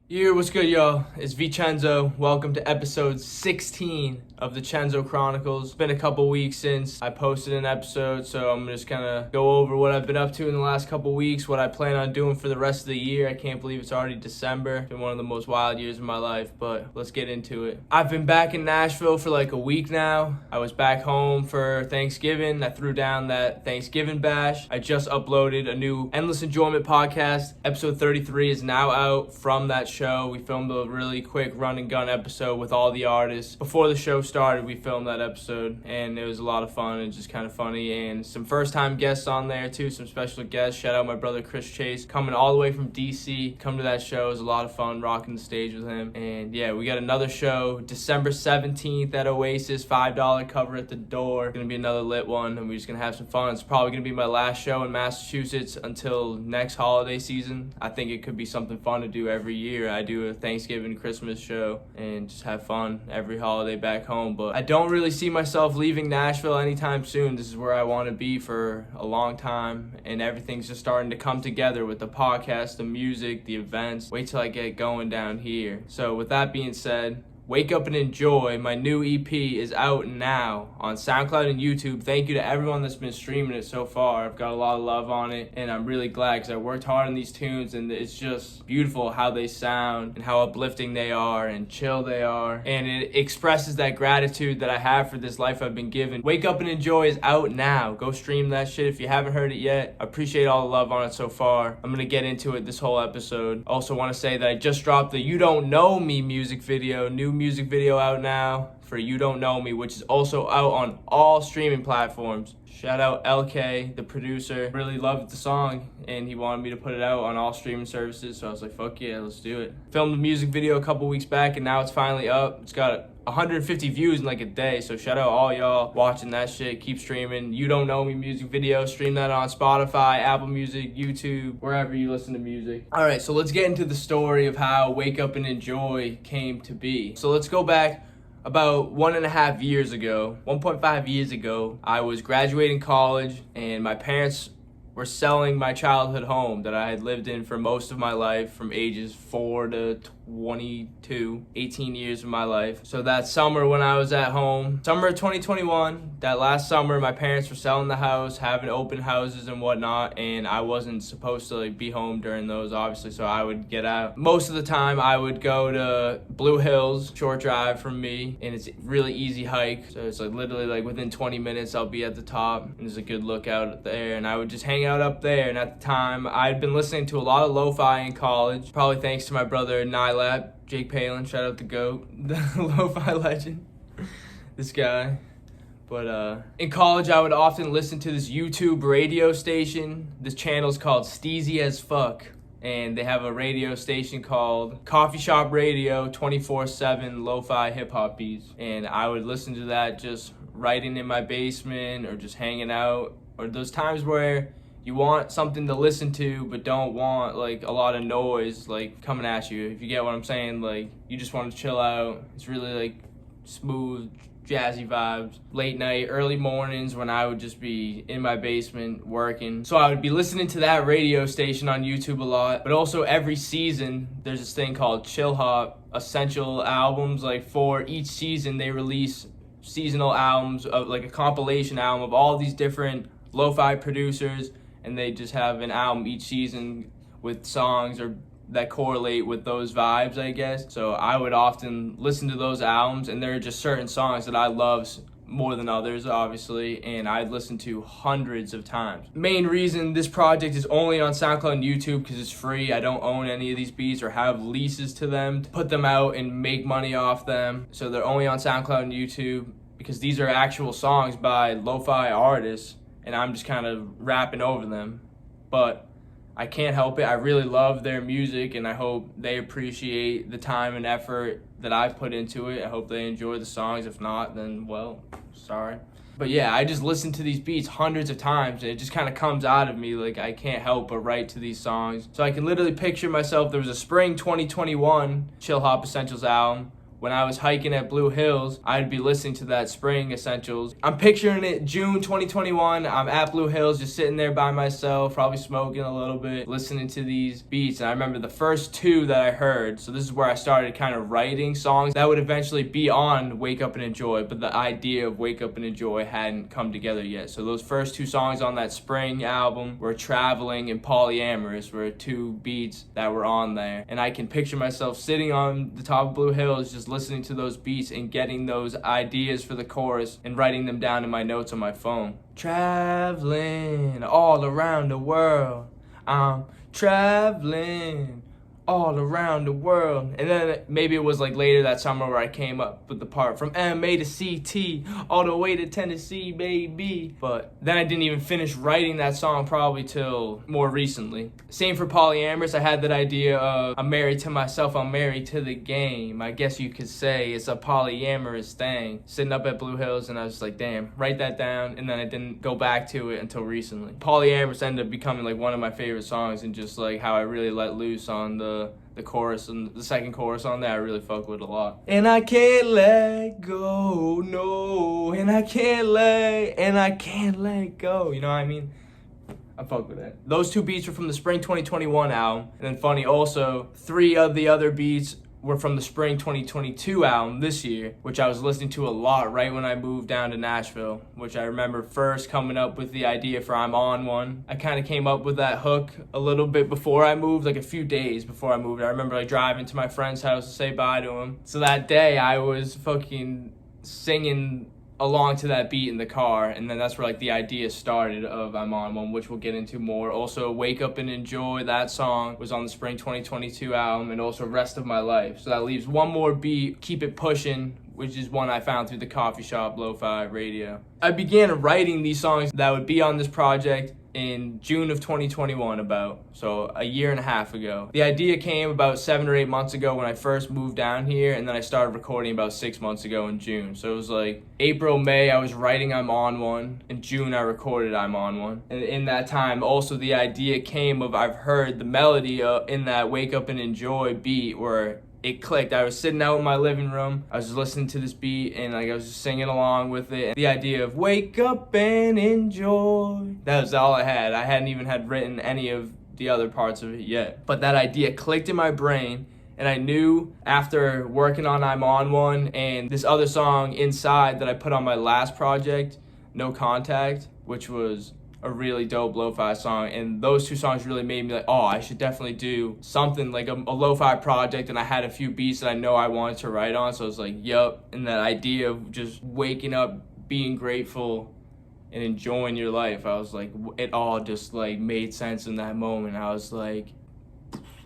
Yo, what's good, y'all? It's CHENZO. Welcome to episode 16 of the CHENZO Chronicles. It's been a couple weeks since I posted an episode, so I'm just gonna go over what I've been up to in the last couple weeks, what I plan on doing for the rest of the year. I can't believe it's already December. It's been one of the most wild years of my life, but let's get into it. I've been back in Nashville for like a week now. I was back home for Thanksgiving. I threw down that Thanksgiving bash. I just uploaded a new Endless Enjoyment podcast. Episode 33 is now out from that show. We filmed a really quick run and gun episode with all the artists. Before the show started, we filmed that episode, and it was a lot of fun and just kind of funny, and some first time guests on there too, some special guests. Shout out my brother Chris Chase, coming all the way from DC. Come to that show. It was a lot of fun rocking the stage with him. And yeah, we got another show December 17th at Oasis, $5 cover at the door. Gonna be another lit one, and we're just gonna have some fun. It's probably gonna be my last show in Massachusetts until next holiday season. I think it could be something fun to do every year. I do a Thanksgiving, Christmas show and just have fun every holiday back home. But I don't really see myself leaving Nashville anytime soon. This is where I want to be for a long time, and everything's just starting to come together with the podcast, the music, the events. Wait till I get going down here. So with that being said, Wake Up and Enjoy, my new EP, is out now on SoundCloud and YouTube. Thank you to everyone that's been streaming it so far. I've got a lot of love on it, and I'm really glad because I worked hard on these tunes, and it's just beautiful how they sound and how uplifting they are and chill they are. And it expresses that gratitude that I have for this life I've been given. Wake Up and Enjoy is out now. Go stream that shit if you haven't heard it yet. I appreciate all the love on it so far. I'm going to get into it this whole episode. Also want to say that I just dropped the You Don't Know Me music video, new music video out now for You Don't Know Me, which is also out on all streaming platforms. Shout out LK, the producer. Really loved the song, and he wanted me to put it out on all streaming services, so I was like, fuck yeah, let's do it. Filmed the music video a couple weeks back, and now it's finally up. It's got 150 views in like a day, so shout out all y'all watching that shit. Keep streaming. You Don't Know Me music video. Stream that on Spotify, Apple Music, YouTube, wherever you listen to music. All right, so let's get into the story of how Wake Up and Enjoy came to be. So let's go back about 1.5 years ago, 1.5 years ago. I was graduating college, and my parents were selling my childhood home that I had lived in for most of my life, from ages 4 to 22, 18 years of my life. So that summer when I was at home, summer of 2021, that last summer, my parents were selling the house, having open houses and whatnot, and I wasn't supposed to be home during those, obviously, so I would get out. Most of the time, I would go to Blue Hills, short drive from me, and it's a really easy hike. So it's literally within 20 minutes, I'll be at the top, and there's a good lookout there, and I would just hang out up there. And at the time, I'd been listening to a lot of lo-fi in college, probably thanks to my brother Nylab, Jake Palin, shout out the GOAT, the lo-fi legend, this guy. But in college, I would often listen to this YouTube radio station. This channel's called Steezy as Fuck, and they have a radio station called Coffee Shop Radio, 24/7 lo-fi hip-hop beats. And I would listen to that just writing in my basement or just hanging out, or those times where you want something to listen to but don't want a lot of noise coming at you, if you get what I'm saying. You just want to chill out. It's really smooth, jazzy vibes. Late night, early mornings when I would just be in my basement working. So I would be listening to that radio station on YouTube a lot. But also every season, there's this thing called Chill Hop Essential Albums. For each season, they release seasonal albums of a compilation album of all these different lo-fi producers, and they just have an album each season with songs that correlate with those vibes, I guess. So I would often listen to those albums, and there are just certain songs that I love more than others, obviously, and I'd listen to hundreds of times. Main reason this project is only on SoundCloud and YouTube because it's free. I don't own any of these beats or have leases to them to put them out and make money off them. So they're only on SoundCloud and YouTube because these are actual songs by lo-fi artists, and I'm just kind of rapping over them. But I can't help it. I really love their music, and I hope they appreciate the time and effort that I put into it. I hope they enjoy the songs. If not, then, well, sorry. But yeah, I just listen to these beats hundreds of times, and it just kind of comes out of me. I can't help but write to these songs. So I can literally picture myself. There was a spring 2021 Chill Hop Essentials album when I was hiking at Blue Hills, I'd be listening to that Spring Essentials. I'm picturing it June 2021. I'm at Blue Hills, just sitting there by myself, probably smoking a little bit, listening to these beats. And I remember the first two that I heard. So this is where I started kind of writing songs that would eventually be on Wake Up and Enjoy, but the idea of Wake Up and Enjoy hadn't come together yet. So those first two songs on that Spring album were Traveling and Polyamorous, were two beats that were on there. And I can picture myself sitting on the top of Blue Hills, just listening to those beats and getting those ideas for the chorus and writing them down in my notes on my phone. Traveling all around the world, I'm traveling all around the world. And then maybe it was like later that summer where I came up with the part from MA to CT all the way to Tennessee, baby. But then I didn't even finish writing that song probably till more recently. Same for Polyamorous. I had that idea of I'm married to myself, I'm married to the game. I guess you could say it's a polyamorous thing. Sitting up at Blue Hills and I was like, damn, write that down. And then I didn't go back to it until recently. Polyamorous ended up becoming like one of my favorite songs, and just like how I really let loose on the chorus, and the second chorus on there I really fuck with a lot. And I can't let go, no, and I can't let go, you know what I mean? I fuck with that. Those two beats were from the Spring 2021 album, and then funny also, 3 of the other beats were from the Spring 2022 album this year, which I was listening to a lot right when I moved down to Nashville, which I remember first coming up with the idea for I'm On One. I kind of came up with that hook a little bit before I moved, like a few days before I moved. I remember like driving to my friend's house to say bye to him. So that day I was fucking singing along to that beat in the car, and then that's where like the idea started of I'm On One, which we'll get into more. Also Wake Up and Enjoy, that song was on the Spring 2022 album, and also Rest of My Life. So that leaves one more beat, Keep It Pushing, which is one I found through the coffee shop lo-fi radio. I began writing these songs that would be on this project in June of 2021, so a year and a half ago. The idea came about 7 or 8 months ago when I first moved down here, and then I started recording about 6 months ago in June. So it was like April, May, I was writing I'm On One. In June, I recorded I'm On One. And in that time, also the idea came of I've heard the melody in that Wake Up and Enjoy beat where it clicked. I was sitting out in my living room, I was just listening to this beat, and like I was just singing along with it. And the idea of wake up and enjoy, that was all I had. I hadn't even had written any of the other parts of it yet. But that idea clicked in my brain, and I knew after working on I'm On One and this other song Inside that I put on my last project, No Contact, which was a really dope lo-fi song, and those two songs really made me like, oh, I should definitely do something like a lo-fi project. And I had a few beats that I know I wanted to write on, so I was like, yup. And that idea of just waking up, being grateful and enjoying your life, I was like, it all just like made sense in that moment. I was like,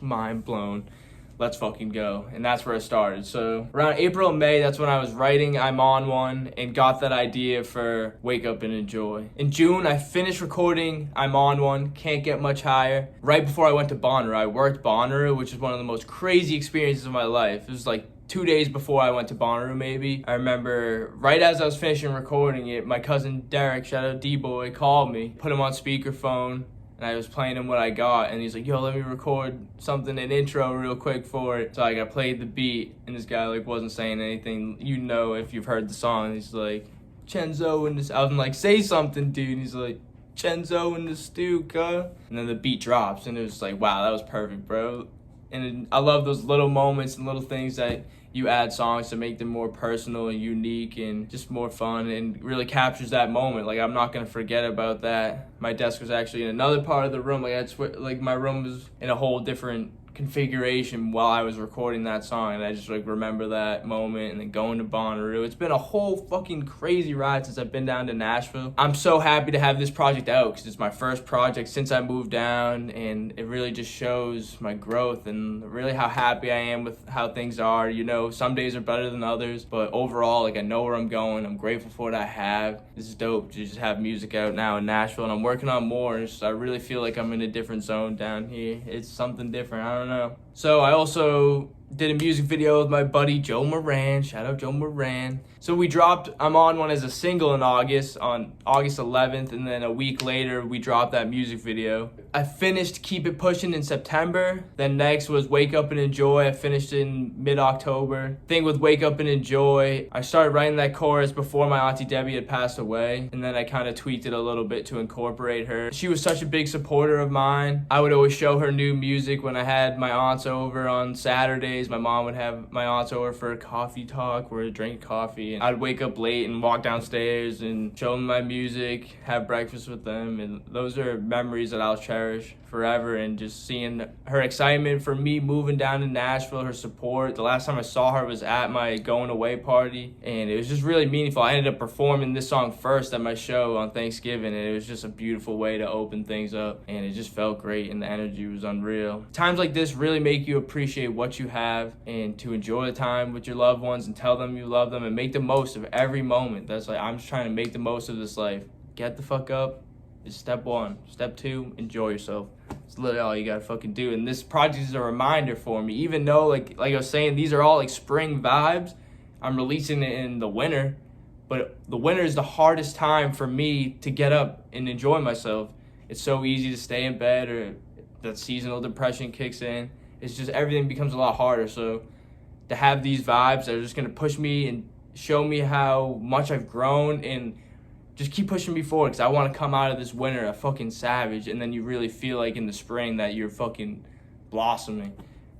mind blown. Let's fucking go. And that's where it started. So around April and May, that's when I was writing I'm On One and got that idea for Wake Up and Enjoy. In June, I finished recording I'm On One, Can't Get Much Higher. Right before I went to Bonnaroo, I worked Bonnaroo, which is one of the most crazy experiences of my life. It was like 2 days before I went to Bonnaroo, maybe. I remember right as I was finishing recording it, my cousin Derek, shout out D-Boy, called me, put him on speakerphone, and I was playing him what I got, and he's like, yo, let me record something, an intro real quick for it. So like, I played the beat, and this guy like wasn't saying anything. You know if you've heard the song. He's like, CHENZO in this. I was like, say something, dude. And he's like, CHENZO in the stew, cuh. And then the beat drops, and it was like, wow, that was perfect, bro. And I love those little moments and little things that you add songs to make them more personal and unique and just more fun, and really captures that moment. Like, I'm not gonna forget about that. My desk was actually in another part of the room. Like my room was in a whole different configuration while I was recording that song, and I just like remember that moment. And then going to Bonnaroo, it's been a whole fucking crazy ride since I've been down to Nashville. I'm so happy to have this project out because it's my first project since I moved down, and it really just shows my growth and really how happy I am with how things are. You know, some days are better than others, but overall, like, I know where I'm going. I'm grateful for what I have. This is dope to just have music out now in Nashville, and I'm working on more. So I really feel like I'm in a different zone down here. It's something different. I don't know. So I also Did a music video with my buddy Joe Moran. Shout out Joe Moran. So we dropped I'm On One as a single in August, on August 11th, and then a week later we dropped that music video. I finished Keep It Pushing in September. Then next was Wake Up and Enjoy. I finished in mid-October. Thing with Wake Up and Enjoy, I started writing that chorus before my Auntie Debbie had passed away, and then I kind of tweaked it a little bit to incorporate her. She was such a big supporter of mine. I would always show her new music when I had my aunts over on Saturdays. My mom would have my aunts over for a coffee talk where we'd drink coffee, and I'd wake up late and walk downstairs and show them my music, have breakfast with them, and those are memories that I'll cherish forever. And just seeing her excitement for me moving down to Nashville, her support. The last time I saw her was at my going away party, and it was just really meaningful. I ended up performing this song first at my show on Thanksgiving, and it was just a beautiful way to open things up, and it just felt great, and the energy was unreal. Times like this really make you appreciate what you have and to enjoy the time with your loved ones and tell them you love them and make the most of every moment. That's like, I'm just trying to make the most of this life. Get the fuck up is step one. Step two, enjoy yourself. It's literally all you gotta fucking do. And this project is a reminder for me, even though like I was saying, these are all like spring vibes. I'm releasing it in the winter, but the winter is the hardest time for me to get up and enjoy myself. It's so easy to stay in bed, or that seasonal depression kicks in. It's just, everything becomes a lot harder. So to have these vibes that are just gonna push me and show me how much I've grown, and just keep pushing me forward, because I want to come out of this winter a fucking savage, and then you really feel like in the spring that you're fucking blossoming,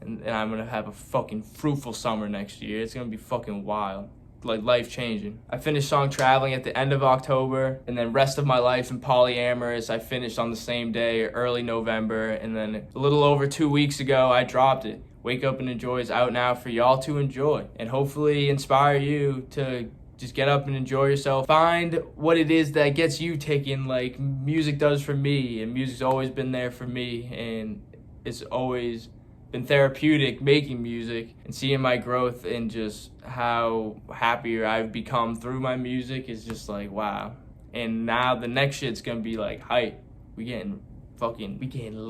and I'm gonna have a fucking fruitful summer next year. It's gonna be fucking wild, like life changing. I finished song Traveling at the end of October, and then Rest of My Life and Polyamorous I finished on the same day, early November, and then a little over 2 weeks ago I dropped it. Wake Up and Enjoy is out now for y'all to enjoy, and hopefully inspire you to just get up and enjoy yourself. Find what it is that gets you ticking, like music does for me, and music's always been there for me, and it's always been therapeutic making music and seeing my growth and just how happier I've become through my music is just like, wow. And now the next shit's gonna be like hype. We getting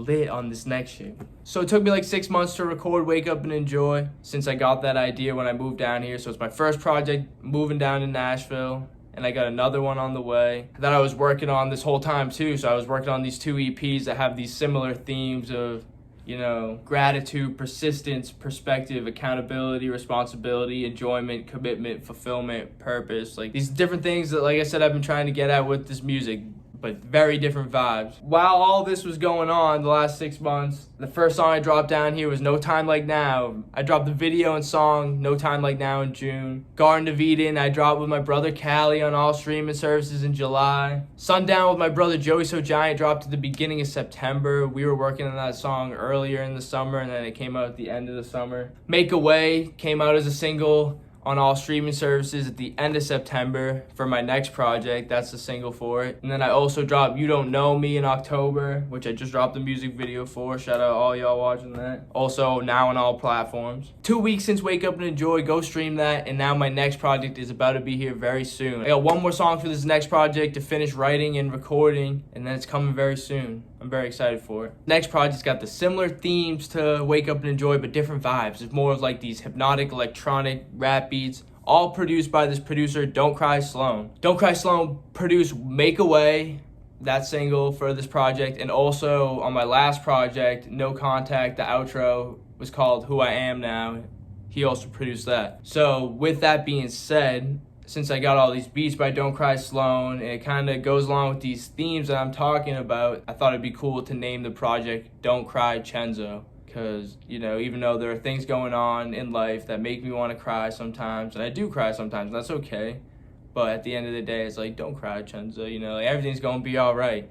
lit on this next shit. So it took me like 6 months to record Wake Up and Enjoy since I got that idea when I moved down here. So it's my first project moving down to Nashville, and I got another one on the way that I was working on this whole time too. So I was working on these 2 EPs that have these similar themes of, you know, gratitude, persistence, perspective, accountability, responsibility, enjoyment, commitment, fulfillment, purpose. Like these different things that, like I said, I've been trying to get at with this music, but very different vibes. While all this was going on the last 6 months, the first song I dropped down here was No Time Like Now. I dropped the video and song No Time Like Now in June. Garden of Eden, I dropped with my brother Callie on all streaming services in July. Sundown with my brother Joey So Giant dropped at the beginning of September. We were working on that song earlier in the summer, and then it came out at the end of the summer. Make a Way came out as a single on all streaming services at the end of September for my next project. That's the single for it. And then I also dropped You Don't Know Me in October, which I just dropped the music video for. Shout out all y'all watching that. Also now on all platforms. 2 weeks since Wake Up and Enjoy, go stream that. And now my next project is about to be here very soon. I got one more song for this next project to finish writing and recording, and then it's coming very soon. I'm very excited for it. Next project's got the similar themes to Wake Up and Enjoy, but different vibes. It's more of like these hypnotic electronic rap beats, all produced by this producer, Don't Cry Sloan. Don't Cry Sloan produced Make a Way, that single for this project, and also on my last project, No Contact, the outro was called Who I Am Now. He also produced that. So with that being said, since I got all these beats by Don't Cry Sloan, and it kind of goes along with these themes that I'm talking about, I thought it'd be cool to name the project Don't Cry CHENZO. Because, you know, even though there are things going on in life that make me want to cry sometimes, and I do cry sometimes, and that's okay. But at the end of the day, it's like, don't cry, CHENZO. You know, like, everything's going to be all right.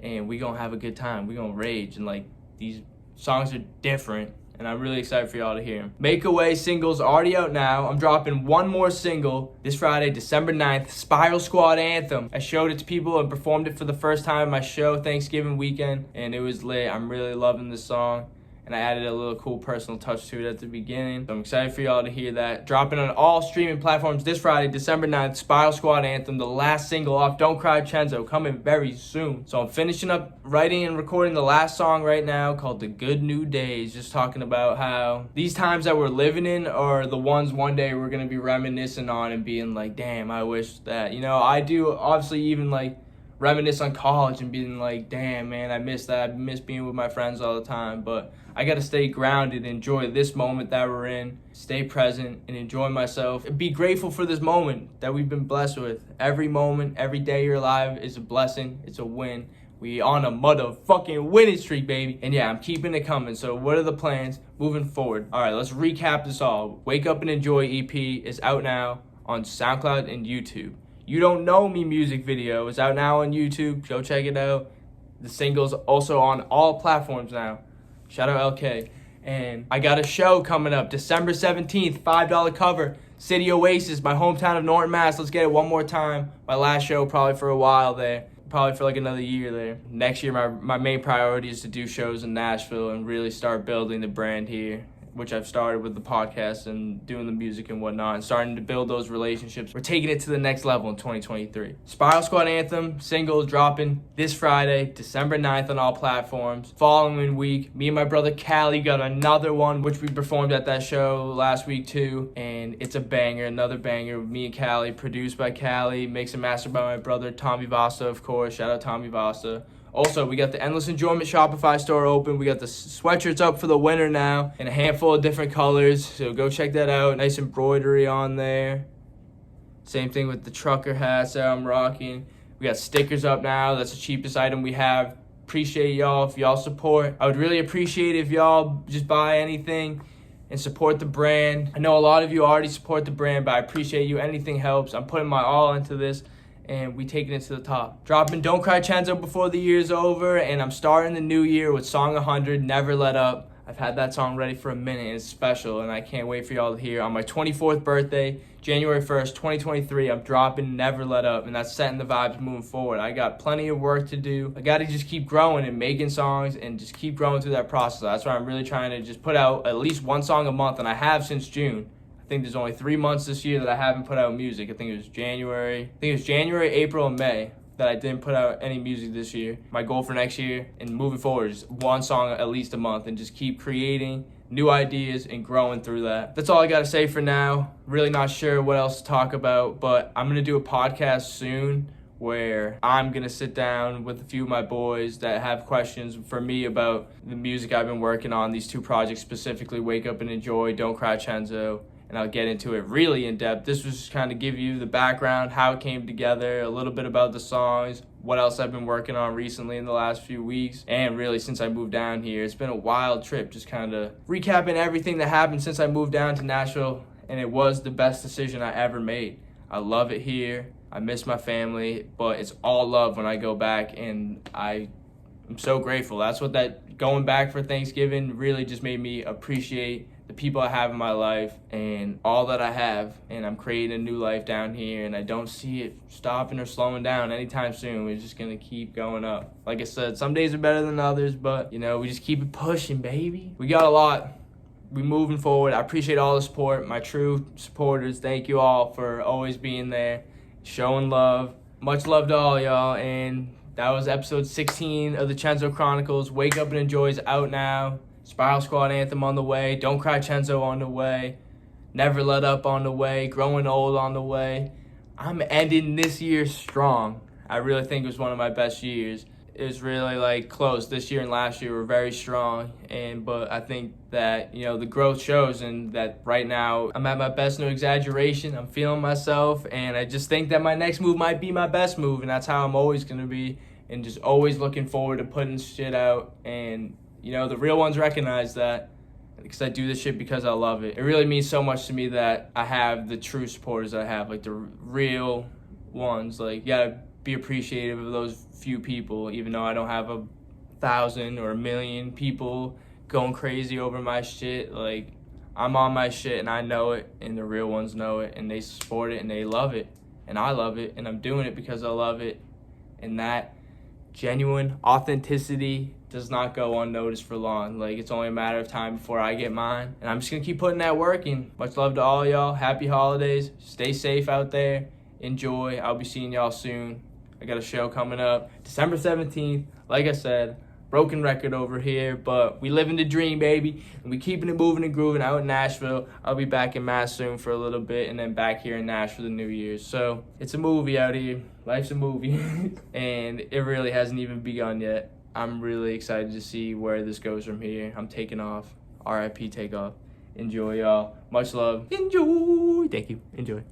And we going to have a good time. We going to rage. And, like, these songs are different. And I'm really excited for y'all to hear them. Make a Way single's already out now. I'm dropping one more single this Friday, December 9th, Spiral Squad Anthem. I showed it to people and performed it for the first time at my show Thanksgiving weekend, and it was lit. I'm really loving this song. and I added a little cool personal touch to it at the beginning. So I'm excited for y'all to hear that. Dropping on all streaming platforms this Friday, December 9th, Spiral Squad Anthem, the last single off Don't Cry CHENZO, coming very soon. So I'm finishing up writing and recording the last song right now called The Good New Days, just talking about how these times that we're living in are the ones one day we're gonna be reminiscing on and being like, damn, I wish that, I do obviously even like reminisce on college and being like, damn, man, I miss that. I miss being with my friends all the time. But I got to stay grounded, enjoy this moment that we're in, stay present, and enjoy myself. And be grateful for this moment that we've been blessed with. Every moment, every day you're alive is a blessing. It's a win. We on a motherfucking winning streak, baby. And yeah, I'm keeping it coming. So what are the plans moving forward? All right, let's recap this all. Wake Up and Enjoy EP is out now on SoundCloud and YouTube. You Don't Know Me music video is out now on YouTube. Go check it out. The single's also on all platforms now. Shout out LK. And I got a show coming up December 17th, $5 cover. City Oasis, my hometown of Norton, Mass. Let's get it one more time. My last show probably for a while there. Probably for like another year there. Next year, my main priority is to do shows in Nashville and really start building the brand here, which I've started with the podcast and doing the music and whatnot, and starting to build those relationships. We're taking it to the next level in 2023. Spiral Squad Anthem single dropping this Friday, December 9th on all platforms. Following week, me and my brother Callie got another one, which we performed at that show last week too, and it's a banger, another banger with me and Callie, produced by Callie, mixed and mastered by my brother Tommy Vasa, of course. Shout out Tommy Vasa. Also, we got the Endless Enjoyment Shopify store open. We got the sweatshirts up for the winter now in a handful of different colors. So go check that out. Nice embroidery on there. Same thing with the trucker hats that I'm rocking. We got stickers up now. That's the cheapest item we have. Appreciate y'all if y'all support. I would really appreciate if y'all just buy anything and support the brand. I know a lot of you already support the brand, but I appreciate you. Anything helps. I'm putting my all into this, and we taking it to the top. Dropping Don't Cry CHENZO before the year's over, and I'm starting the new year with song 100, Never Let Up. I've had that song ready for a minute, and it's special, and I can't wait for y'all to hear. On my 24th birthday, January 1st, 2023, I'm dropping Never Let Up, and that's setting the vibes moving forward. I got plenty of work to do. I got to just keep growing and making songs and just keep growing through that process. That's why I'm really trying to just put out at least one song a month, and I have since June. I think there's only 3 months this year that I haven't put out music. I think it was January, April, and May that I didn't put out any music this year. My goal for next year and moving forward is one song at least a month, and just keep creating new ideas and growing through that. That's all I gotta say for now. Really not sure what else to talk about, but I'm gonna do a podcast soon where I'm gonna sit down with a few of my boys that have questions for me about the music I've been working on, these 2 projects specifically, Wake Up and Enjoy, Don't Cry CHENZO, and I'll get into it really in depth. This was just kind of give you the background, how it came together, a little bit about the songs, what else I've been working on recently in the last few weeks, and really since I moved down here. It's been a wild trip, just kind of recapping everything that happened since I moved down to Nashville, and it was the best decision I ever made. I love it here. I miss my family, but it's all love when I go back, and I'm so grateful. That's what that going back for Thanksgiving really just made me appreciate the people I have in my life and all that I have, and I'm creating a new life down here, and I don't see it stopping or slowing down anytime soon. We're just gonna keep going up. Like I said, some days are better than others, but we just keep it pushing, baby. We got a lot. We moving forward. I appreciate all the support, my true supporters. Thank you all for always being there, showing love. Much love to all y'all, and that was episode 16 of the CHENZO Chronicles. Wake Up and Enjoy is out now. Spiral Squad Anthem on the way. Don't Cry CHENZO on the way. Never Let Up on the way. Growing Old on the way. I'm ending this year strong. I really think it was one of my best years. It was really close. This year and last year were very strong, but I think that the growth shows, and that right now I'm at my best, no exaggeration. I'm feeling myself, and I just think that my next move might be my best move, and that's how I'm always gonna be, and just always looking forward to putting shit out. And the real ones recognize that, because I do this shit because I love it. It really means so much to me that I have the true supporters I have, the real ones. You gotta be appreciative of those few people, even though I don't have 1,000 or 1,000,000 people going crazy over my shit. I'm on my shit, and I know it, and the real ones know it, and they support it, and they love it, and I love it, and I'm doing it because I love it. And that genuine authenticity does not go unnoticed for long. Like, it's only a matter of time before I get mine. And I'm just gonna keep putting that work in. Much love to all y'all. Happy holidays. Stay safe out there. Enjoy. I'll be seeing y'all soon. I got a show coming up December 17th. Like I said, broken record over here, but we living the dream, baby. And we keeping it moving and grooving out in Nashville. I'll be back in Mass soon for a little bit, and then back here in Nashville for the New Year's. So it's a movie out here. Life's a movie. And it really hasn't even begun yet. I'm really excited to see where this goes from here. I'm taking off. RIP takeoff. Enjoy, y'all. Much love. Enjoy. Thank you. Enjoy.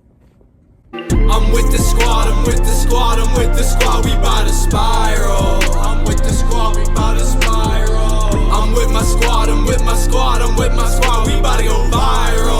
I'm with the squad, I'm with the squad, I'm with the squad, we bout to spiral. I'm with the squad, we bout to spiral. I'm with my squad, I'm with my squad, I'm with my squad, we bout to go viral.